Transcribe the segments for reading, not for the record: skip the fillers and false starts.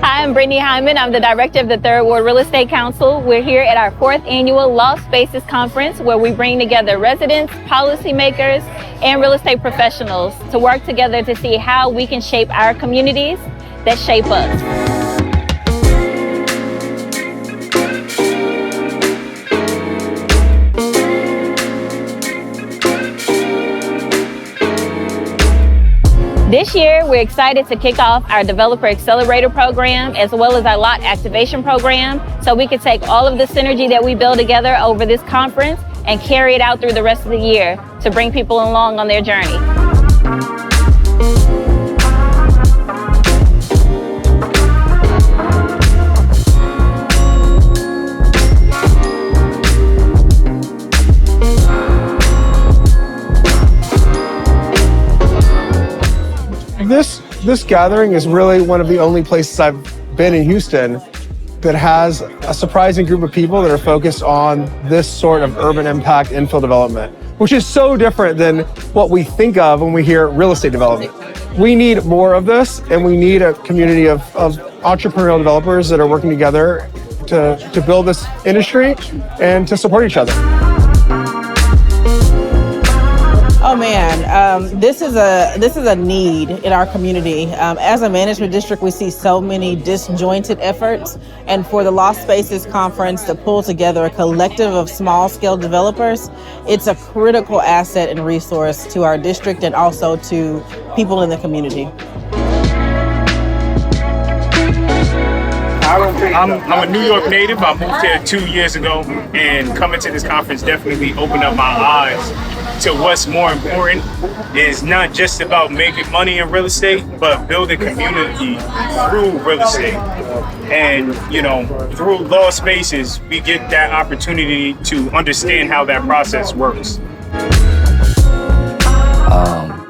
Hi, I'm Brittany Hyman. I'm the director of the Third Ward Real Estate Council. We're here at our 4th annual Lost Spaces Conference, where we bring together residents, policymakers, and real estate professionals to work together to see how we can shape our communities that shape us. This year, we're excited to kick off our Developer Accelerator program as well as our Lot Activation program so we can take all of the synergy that we build together over this conference and carry it out through the rest of the year to bring people along on their journey. This gathering is really one of the only places I've been in Houston that has a surprising group of people that are focused on this sort of urban impact infill development, which is so different than what we think of when we hear real estate development. We need more of this, and we need a community of entrepreneurial developers that are working together to build this industry and to support each other. Oh man, this is a need in our community. As a management district, we see so many disjointed efforts, and for the Lost Spaces Conference to pull together a collective of small-scale developers, it's a critical asset and resource to our district and also to people in the community. I'm a New York native. I moved here 2 years ago, and coming to this conference definitely opened up my eyes to what's more important is not just about making money in real estate, but building community through real estate. And, you know, through Lost Spaces, we get that opportunity to understand how that process works.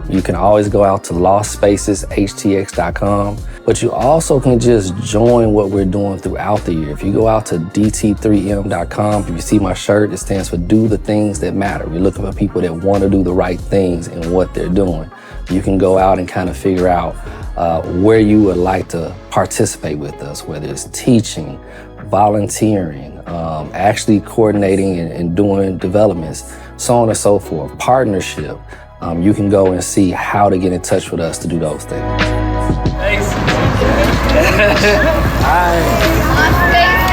You can always go out to lostspaceshtx.com, but you also can just join what we're doing throughout the year. If you go out to dt3m.com, if you see my shirt, it stands for Do the Things That Matter. We're looking for people that want to do the right things in what they're doing. You can go out and kind of figure out where you would like to participate with us, whether it's teaching, volunteering, actually coordinating and doing developments, so on and so forth, partnership. You can go and see how to get in touch with us to do those things. Thanks. Hi.